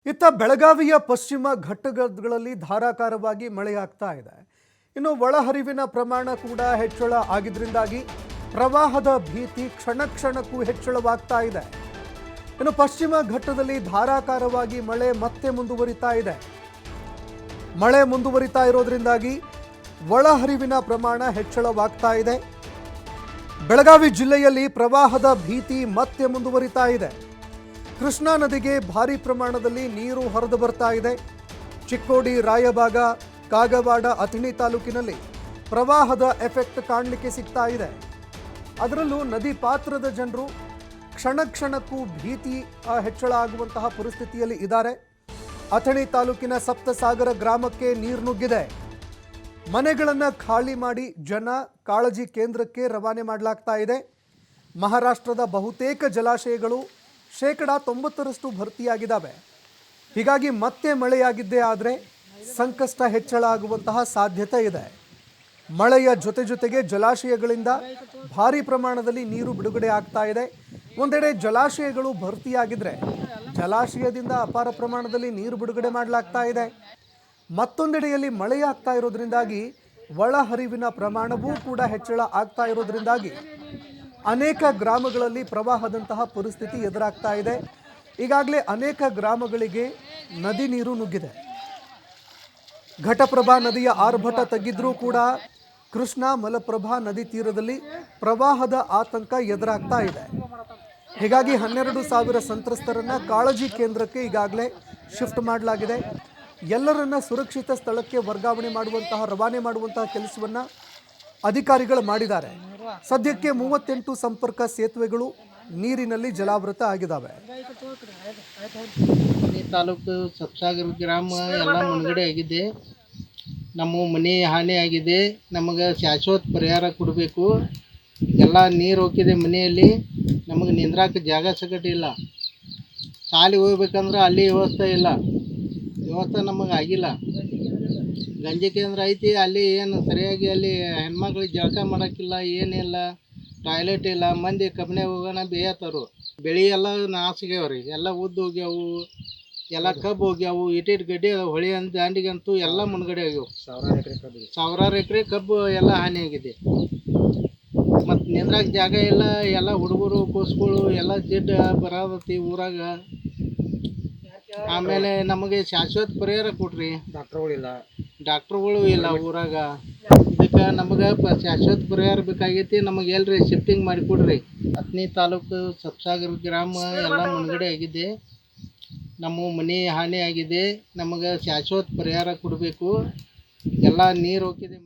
ಇತ್ತ ಬೆಳಗಾವಿಯ ಪಶ್ಚಿಮ ಘಟ್ಟಗಳಲ್ಲಿ ಧಾರಾಕಾರವಾಗಿ ಮಳೆಯಾಗ್ತಾ ಇದೆ. ಇನ್ನು ಒಳಹರಿವಿನ ಪ್ರಮಾಣ ಕೂಡ ಹೆಚ್ಚಳ ಆಗಿದ್ರಿಂದಾಗಿ ಪ್ರವಾಹದ ಭೀತಿ ಕ್ಷಣ ಕ್ಷಣಕ್ಕೂ ಹೆಚ್ಚಳವಾಗ್ತಾ ಇದೆ. ಇನ್ನು ಪಶ್ಚಿಮ ಘಟ್ಟದಲ್ಲಿ ಧಾರಾಕಾರವಾಗಿ ಮಳೆ ಮತ್ತೆ ಮುಂದುವರಿತಾ ಇದೆ. ಮಳೆ ಮುಂದುವರಿತಾ ಇರೋದ್ರಿಂದಾಗಿ ಒಳಹರಿವಿನ ಪ್ರಮಾಣ ಹೆಚ್ಚಳವಾಗ್ತಾ ಇದೆ. ಬೆಳಗಾವಿ ಜಿಲ್ಲೆಯಲ್ಲಿ ಪ್ರವಾಹದ ಭೀತಿ ಮತ್ತೆ ಮುಂದುವರಿತಾ ಇದೆ. ಕೃಷ್ಣಾ ನದಿಗೆ ಭಾರಿ ಪ್ರಮಾಣದಲ್ಲಿ ನೀರು ಹರಿದು ಬರ್ತಾ ಇದೆ. ಚಿಕ್ಕೋಡಿ, ರಾಯಬಾಗ, ಕಾಗವಾಡ, ಅಥಣಿ ತಾಲೂಕಿನಲ್ಲಿ ಪ್ರವಾಹದ ಎಫೆಕ್ಟ್ ಕಾಣಲಿಕ್ಕೆ ಸಿಗ್ತಾ ಇದೆ. ಅದರಲ್ಲೂ ನದಿ ಪಾತ್ರದ ಜನರು ಕ್ಷಣ ಕ್ಷಣಕ್ಕೂ ಭೀತಿ ಹೆಚ್ಚಳ ಆಗುವಂತಹ ಪರಿಸ್ಥಿತಿಯಲ್ಲಿ ಇದ್ದಾರೆ. ಅಥಣಿ ತಾಲೂಕಿನ ಸಪ್ತಸಾಗರ ಗ್ರಾಮಕ್ಕೆ ನೀರು ನುಗ್ಗಿದೆ. ಮನೆಗಳನ್ನು ಖಾಲಿ ಮಾಡಿ ಜನ ಕಾಳಜಿ ಕೇಂದ್ರಕ್ಕೆ ರವಾನೆ ಮಾಡಲಾಗ್ತಾ ಇದೆ. ಮಹಾರಾಷ್ಟ್ರದ ಬಹುತೇಕ ಜಲಾಶಯಗಳು 90% ಭರ್ತಿಯಾಗಿದ್ದಾವೆ. ಹೀಗಾಗಿ ಮತ್ತೆ ಮಳೆಯಾಗಿದ್ದೇ ಆದರೆ ಸಂಕಷ್ಟ ಹೆಚ್ಚಳ ಆಗುವಂತಹ ಸಾಧ್ಯತೆ ಇದೆ. ಮಳೆಯ ಜೊತೆಗೆ ಜಲಾಶಯಗಳಿಂದ ಭಾರಿ ಪ್ರಮಾಣದಲ್ಲಿ ನೀರು ಬಿಡುಗಡೆ ಆಗ್ತಾ ಇದೆ. ಒಂದೆಡೆ ಜಲಾಶಯಗಳು ಭರ್ತಿಯಾಗಿದ್ರೆ ಜಲಾಶಯದಿಂದ ಅಪಾರ ಪ್ರಮಾಣದಲ್ಲಿ ನೀರು ಬಿಡುಗಡೆ ಮಾಡಲಾಗ್ತಾ ಇದೆ. ಮತ್ತೊಂದೆಡೆಯಲ್ಲಿ ಮಳೆಯಾಗ್ತಾ ಇರೋದ್ರಿಂದಾಗಿ ಒಳಹರಿವಿನ ಪ್ರಮಾಣವೂ ಕೂಡ ಹೆಚ್ಚಳ ಆಗ್ತಾ ಇರೋದ್ರಿಂದಾಗಿ ಅನೇಕ ಗ್ರಾಮಗಳಲ್ಲಿ ಪ್ರವಾಹದಂತಹ ಪರಿಸ್ಥಿತಿ ಎದುರಾಗ್ತಾ ಇದೆ. ಈಗಾಗಲೇ ಅನೇಕ ಗ್ರಾಮಗಳಿಗೆ ನದಿ ನೀರು ನುಗ್ಗಿದೆ. ಘಟಪ್ರಭಾ ನದಿಯ ಆರ್ಭಟ ತಗ್ಗಿದ್ರೂ ಕೂಡ ಕೃಷ್ಣಾ, ಮಲಪ್ರಭಾ ನದಿ ತೀರದಲ್ಲಿ ಪ್ರವಾಹದ ಆತಂಕ ಎದುರಾಗ್ತಾ ಇದೆ. ಹೀಗಾಗಿ 12,000 ಸಂತ್ರಸ್ತರನ್ನ ಕಾಳಜಿ ಕೇಂದ್ರಕ್ಕೆ ಈಗಾಗಲೇ ಶಿಫ್ಟ್ ಮಾಡಲಾಗಿದೆ. ಎಲ್ಲರನ್ನ ಸುರಕ್ಷಿತ ಸ್ಥಳಕ್ಕೆ ವರ್ಗಾವಣೆ ರವಾನೆ ಮಾಡುವಂತಹ ಕೆಲಸವನ್ನ ಅಧಿಕಾರಿಗಳು ಮಾಡಿದ್ದಾರೆ. ಸದ್ಯಕ್ಕೆ 38 ಸಂಪರ್ಕ ಸೇತುವೆಗಳು ನೀರಿನಲ್ಲಿ ಜಲಾವೃತ ಆಗಿದ್ದಾವೆ. ತಾಲೂಕು ಸಪ್ಸಾಗರ ಗ್ರಾಮ ಎಲ್ಲ ಮುಳುಗಡೆ ಆಗಿದೆ. ನಮ್ಮ ಮನೆ ಹಾನಿ ಆಗಿದೆ. ನಮಗೆ ಶಾಶ್ವತ ಪರಿಹಾರ ಕೊಡಬೇಕು. ಎಲ್ಲ ನೀರು ಹೋಗಿದೆ ಮನೆಯಲ್ಲಿ. ನಮಗೆ ನಿಂದ್ರಾಕ ಜಾಗ ಇಲ್ಲ. ಶಾಲೆಗೆ ಹೋಗ್ಬೇಕಂದ್ರೆ ಅಲ್ಲಿ ವ್ಯವಸ್ಥೆ ನಮಗೆ ಆಗಿಲ್ಲ. ಗಂಜಿ ಕೇಂದ್ರ ಐತಿ, ಅಲ್ಲಿ ಏನು ಸರಿಯಾಗಿ ಅಲ್ಲಿ ಹೆಣ್ಮಕ್ಳಿಗೆ ಜಳಕ ಮಾಡೋಕ್ಕಿಲ್ಲ, ಏನಿಲ್ಲ, ಟಾಯ್ಲೆಟ್ ಇಲ್ಲ. ಮಂದಿ ಕಬ್ಬನೆ ಹೋಗೋಣ ಬೇಯತ್ತರು. ಬೆಳೆ ಎಲ್ಲ ನಾಸಿಗ್ಯಾವ್ರಿ, ಎಲ್ಲ ಉದ್ದು ಹೋಗ್ಯಾವು, ಎಲ್ಲ ಕಬ್ಬು ಹೋಗ್ಯಾವು. ಇಟ್ಟಿಟ್ಟು ಗಡ್ಡೆ ಹೊಳೆ ಅಂತ ದಾಂಡಿಗಂತೂ ಎಲ್ಲ ಮುನ್ಗಡೆ ಆಗ್ಯಾವು. ಸಾವಿರಾರು ಎಕರೆ ಕಬ್ಬು ಎಲ್ಲ ಹಾನಿ ಆಗಿದೆ. ಮತ್ತು ನಿಂದ್ರಾಕ ಜಾಗ ಇಲ್ಲ. ಎಲ್ಲ ಹುಡುಗರು ಕೋಸ್ಗಳು ಎಲ್ಲ ಜಿಡ್ಡು ಬರತೈತಿ ಊರಾಗ. ಆಮೇಲೆ ನಮಗೆ ಶಾಶ್ವತ ಪರಿಹಾರ ಕೊಡ್ರಿ. ಡಾಕ್ಟ್ರುಗಳು ಇಲ್ಲ ಊರಾಗ. ಇದಕ್ಕೆ ನಮಗೆ ಶಾಶ್ವತ ಪರಿಹಾರ ಬೇಕಾಗೈತಿ. ನಮಗೆ ಎಲ್ರಿ ಶಿಫ್ಟಿಂಗ್ ಮಾಡಿಕೊಡ್ರಿ. ಅಥಣಿ ತಾಲೂಕು ಸಪ್ಸಾಗರ ಗ್ರಾಮ ಎಲ್ಲ ಮುಳುಗಡೆ ಆಗಿದೆ. ನಮ್ಮ ಮನೆ ಹಾನಿ ಆಗಿದೆ. ನಮಗೆ ಶಾಶ್ವತ ಪರಿಹಾರ ಕೊಡಬೇಕು. ಎಲ್ಲ ನೀರು ಹೋಗಿದೆ.